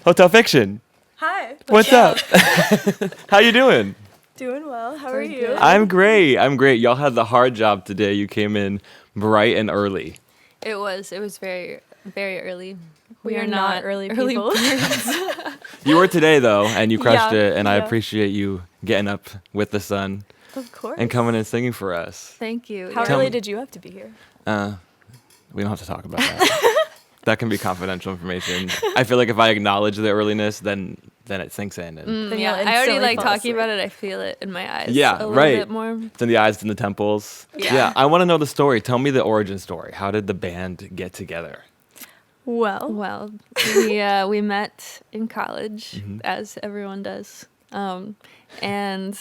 Hotel Fiction. Hi. What's up? How you doing? Doing well. How are you? I'm great. Y'all had the hard job today. You came in bright and early. It was very, very early. We are not early people. birds. You were today though, and you crushed Yeah, it. And I yeah. appreciate you getting up with the sun Of course. and coming and singing for us. Thank you. How Tell early me- did you have to be here? We don't have to talk about that. That can be confidential information. I feel like if I acknowledge the earliness, then it sinks in. And Then Yeah, you'll I already instantly like fall talking asleep. about it. I feel it in my eyes. Yeah, a little right. bit more. It's in the eyes, it's in the temples. Yeah. I want to know the story. Tell me the origin story. How did the band get together? Well, Well, we met in college, as everyone does, and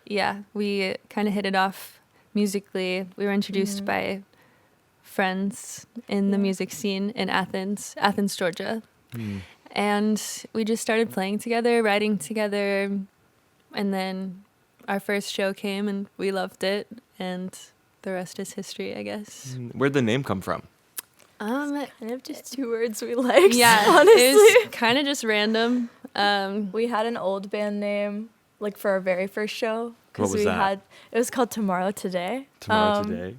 yeah, we kind of hit it off musically. We were introduced by friends in the Yeah. music scene in Athens, Georgia, and we just started playing together, writing together, and then our first show came, and we loved it, and the rest is history, I guess. Where'd the name come from? kind of just two words we liked. Yeah, honestly. it was kind of just random. We had an old band name like for our very first show What was that? It was called Tomorrow Today. Tomorrow Today.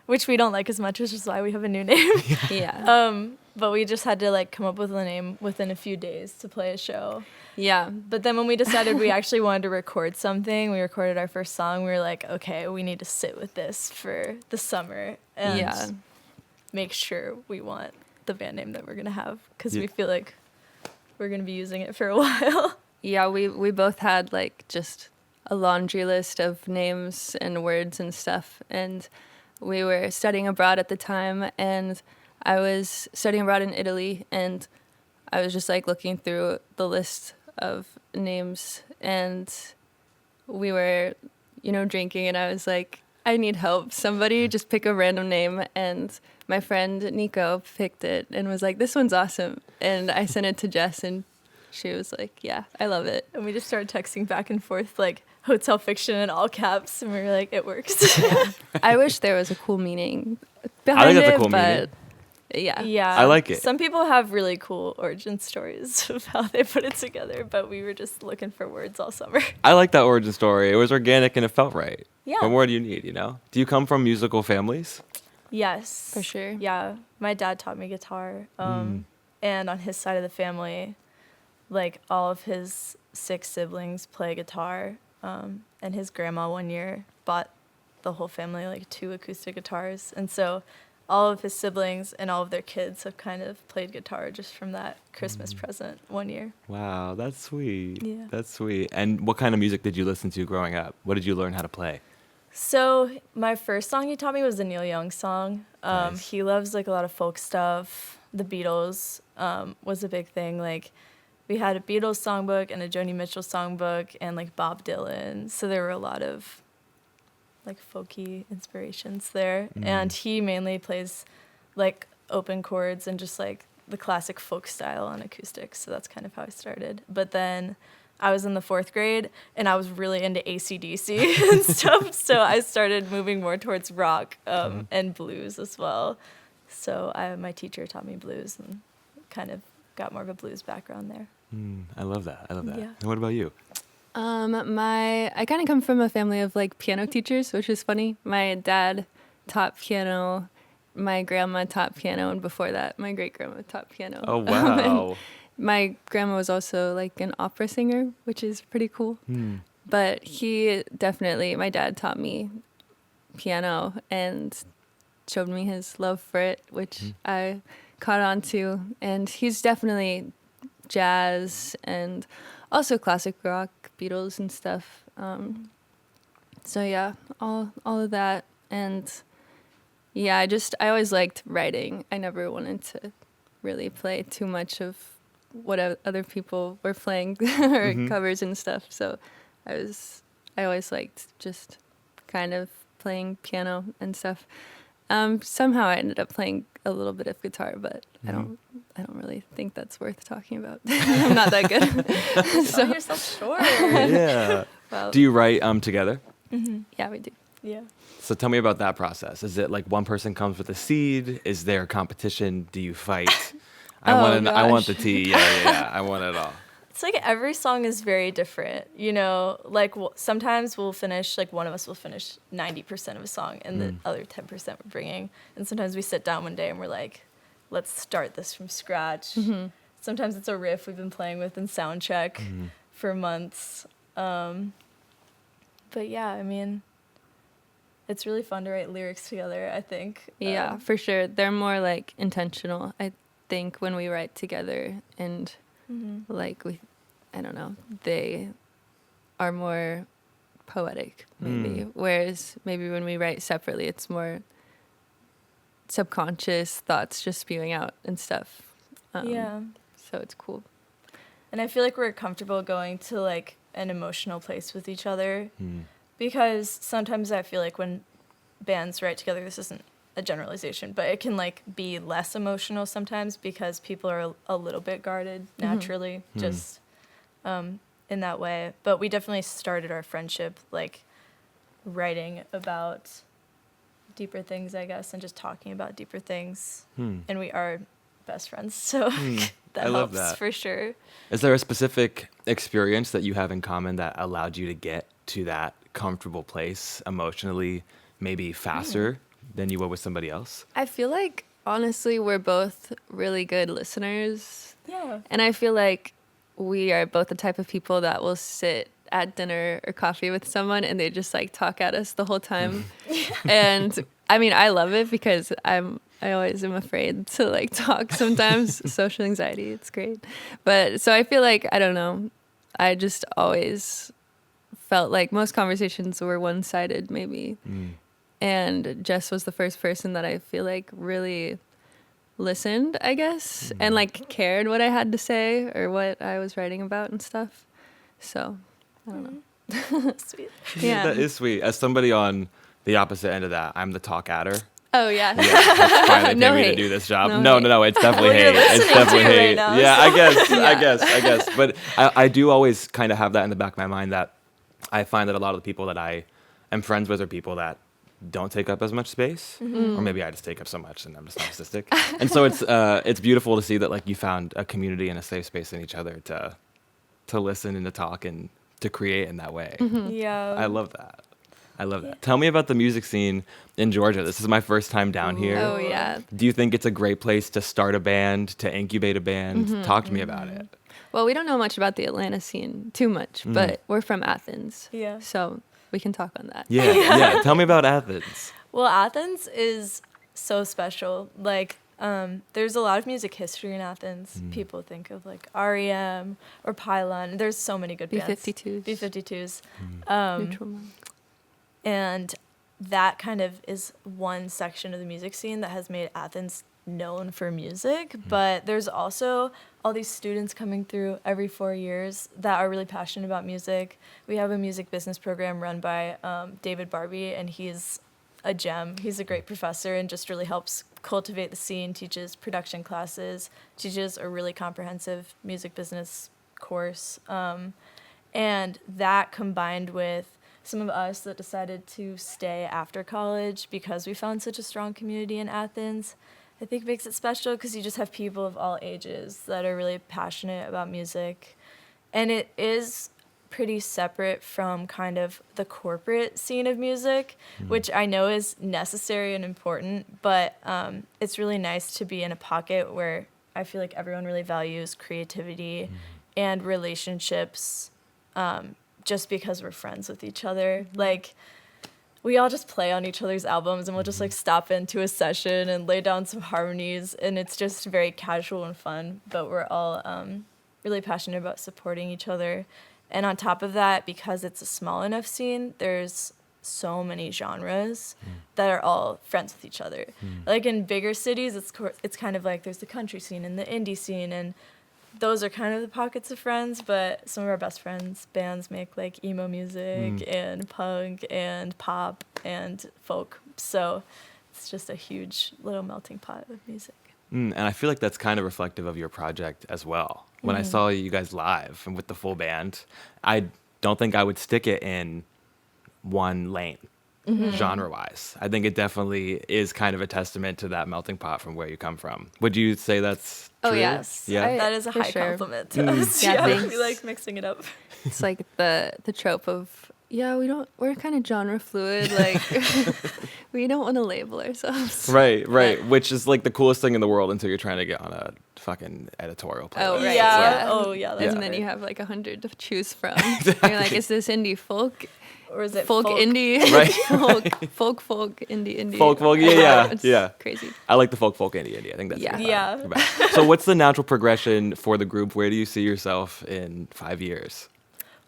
Which we don't like as much, which is why we have a new name. Yeah. But we just had to like come up with a name within a few days to play a show. Yeah. But then when we decided we actually wanted to record something, we recorded our first song. We were like, okay, we need to sit with this for the summer and Yeah. make sure we want the band name that we're gonna have because Yeah. we feel like we're gonna be using it for a while. Yeah, we both had like just a laundry list of names and words and stuff. And we were studying abroad at the time, and I was studying abroad in Italy, and I was just like looking through the list of names, and we were, drinking, and I was like, I need help. Somebody just pick a random name. And my friend Nico picked it and was like, this one's awesome. And I sent it to Jess, and she was like, yeah, I love it. And we just started texting back and forth like Hotel Fiction in all caps, and we were like, it works. I wish there was a cool meaning I behind think that's a it, cool but meaning. yeah. Yeah. I like it. Some people have really cool origin stories of how they put it together, but we were just looking for words all summer. I like that origin story. It was organic and it felt right. Yeah. What more do you need, Do you come from musical families? Yes. For sure. Yeah. My dad taught me guitar. And on his side of the family, like all of his 6 siblings play guitar. And his grandma one year bought the whole family like 2 acoustic guitars. And so all of his siblings and all of their kids have kind of played guitar just from that Christmas present one year. Wow, that's sweet. Yeah. That's sweet. And what kind of music did you listen to growing up? What did you learn how to play? So my first song he taught me was a Neil Young song. Nice. He loves like a lot of folk stuff. The Beatles was a big thing. Like we had a Beatles songbook and a Joni Mitchell songbook and like Bob Dylan. So there were a lot of like folky inspirations there. And he mainly plays like open chords and just like the classic folk style on acoustic. So that's kind of how I started. But then I was in the 4th grade and I was really into AC/DC and stuff. So I started moving more towards rock and blues as well. So my teacher taught me blues and kind of got more of a blues background there. I love that. Yeah. And what about you? I kind of come from a family of like piano teachers, which is funny. My dad taught piano, my grandma taught piano, and before that, my great grandma taught piano. Oh, wow. My grandma was also like an opera singer, which is pretty cool. But my dad taught me piano and showed me his love for it, which I caught on to. And he's definitely jazz and also classic rock, Beatles and stuff. So yeah, all of that. And yeah, I always liked writing. I never wanted to really play too much of what other people were playing or covers and stuff. So I always liked just kind of playing piano and stuff. Somehow I ended up playing a little bit of guitar, but I don't really think that's worth talking about. I'm not that good. Sell yourself short. Yeah. Well, Do you write together? yeah, we do. Yeah. So tell me about that process. Is it like one person comes with a seed? Is there competition? Do you fight? I want the tea. Yeah. I want it all. It's like every song is very different, you know? Like sometimes we'll finish, like one of us will finish 90% of a song and the other 10% we're bringing. And sometimes we sit down one day and we're like, let's start this from scratch. Sometimes it's a riff we've been playing with in sound check for months. But yeah, I mean, it's really fun to write lyrics together, I think. Yeah, for sure. They're more like intentional, I think, when we write together, and like I don't know, they are more poetic maybe. Whereas maybe when we write separately, it's more subconscious thoughts just spewing out and stuff. Yeah. So it's cool. And I feel like we're comfortable going to like an emotional place with each other because sometimes I feel like when bands write together, this isn't a generalization, but it can like be less emotional sometimes because people are a little bit guarded naturally, just in that way. But we definitely started our friendship like writing about deeper things, I guess, and just talking about deeper things. And we are best friends, so that I love helps that. for sure. Is there a specific experience that you have in common that allowed you to get to that comfortable place emotionally, maybe faster than you would with somebody else? I feel like, honestly, we're both really good listeners. Yeah. And I feel like we are both the type of people that will sit at dinner or coffee with someone and they just like talk at us the whole time. And I mean, I love it because I always am afraid to like talk sometimes. Social anxiety, it's great. But so I feel like, I don't know, I just always felt like most conversations were one-sided maybe. And Jess was the first person that I feel like really listened, I guess, and like cared what I had to say or what I was writing about and stuff. So, I don't know. Sweet. Yeah. That is sweet. As somebody on the opposite end of that, I'm the talk adder. Oh, yeah. That's why they No pay me to hate. do this job. No No, hate. it's definitely Well, you're hate. It's listening definitely to it right hate. now, Yeah, so- I guess. But I do always kind of have that in the back of my mind that I find that a lot of the people that I am friends with are people that don't take up as much space, or maybe I just take up so much and I'm just narcissistic. And so it's beautiful to see that like you found a community and a safe space in each other to listen and to talk and to create in that way. Yeah. I love that. Tell me about the music scene in Georgia. This is my first time down here. Oh, yeah. Do you think it's a great place to start a band, to incubate a band? Talk to me about it. Well, we don't know much about the Atlanta scene, too much, but we're from Athens. Yeah. So we can talk on that. Yeah. Tell me about Athens. Well, Athens is so special. Like, there's a lot of music history in Athens. People think of like REM or Pylon. There's so many good bands. B-52s. B-52s. Neutral Milk. And that kind of is one section of the music scene that has made Athens known for music. But there's also all these students coming through every 4 years that are really passionate about music. We have a music business program run by David Barbie, and he's a gem. He's a great professor and just really helps cultivate the scene, teaches production classes, teaches a really comprehensive music business course. And that combined with some of us that decided to stay after college because we found such a strong community in Athens, I think makes it special because you just have people of all ages that are really passionate about music. And it is pretty separate from kind of the corporate scene of music, which I know is necessary and important, but it's really nice to be in a pocket where I feel like everyone really values creativity and relationships just because we're friends with each other. Like, we all just play on each other's albums and we'll just like stop into a session and lay down some harmonies, and it's just very casual and fun, but we're all really passionate about supporting each other. And on top of that, because it's a small enough scene, there's so many genres that are all friends with each other. Like in bigger cities, it's kind of like there's the country scene and the indie scene, and those are kind of the pockets of friends, but some of our best friends bands make like emo music and punk and pop and folk. So it's just a huge little melting pot of music. And I feel like that's kind of reflective of your project as well. When I saw you guys live and with the full band, I don't think I would stick it in one lane. genre-wise. I think it definitely is kind of a testament to that melting pot from where you come from. Would you say that's true? Oh, yes. Yeah. That is a For high sure. compliment to us. Yeah, Yeah, thanks. we like mixing it up. It's like the trope of, we're kind of genre fluid. Like, we don't want to label ourselves. Right. Which is like the coolest thing in the world until you're trying to get on a fucking editorial playlist. Oh, right. Yeah. Yeah. Oh, yeah. That's And then right. you have like 100 to choose from. You're like, is this indie folk? Or is it Folk indie? Right. folk, indie. Folk, yeah. It's Yeah. crazy. I like the folk, indie. I think that's Yeah. good. Yeah. Good. So what's the natural progression for the group? Where do you see yourself in 5 years?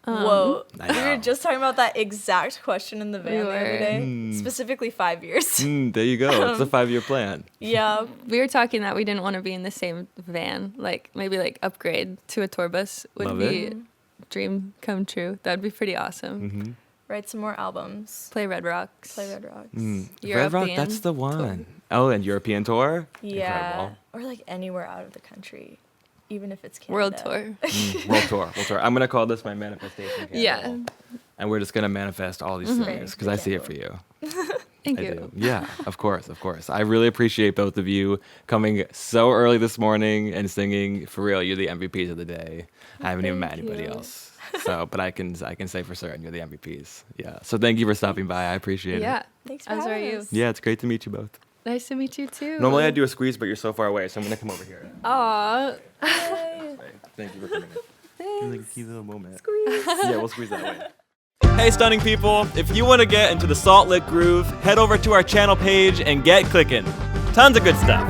Whoa. I We were know. just talking about that exact question in the van the other were. day. Specifically 5 years. There you go. It's a 5-year plan. Yeah. We were talking that we didn't want to be in the same van. Like, maybe like upgrade to a tour bus would Love be it. dream come true. That'd be pretty awesome. Write some more albums. Play Red Rocks. Play Red Rocks. Red Rock, European that's the one. Oh, and European tour? Yeah. Incredible. Or like anywhere out of the country. Even if it's Canada. World tour. World tour. I'm going to call this my manifestation candle. Yeah. And we're just going to manifest all these things because I see it for you. Thank I you. do. Yeah, of course. I really appreciate both of you coming so early this morning and singing. For real, you're the MVPs of the day. I haven't even met Thank anybody you. else. So, but I can say for certain you're the MVPs. Yeah. So thank you for stopping by. I appreciate Yeah. it. Thanks for As are having you. us. Yeah, it's great to meet you both. Nice to meet you too. Normally I do a squeeze, but you're so far away, so I'm gonna come over here. Aw. Thank you for coming in. Thanks. Like a cute little moment. Yeah, we'll squeeze that away. Hey, stunning people! If you want to get into the Salt Lick groove, head over to our channel page and get clicking. Tons of good stuff.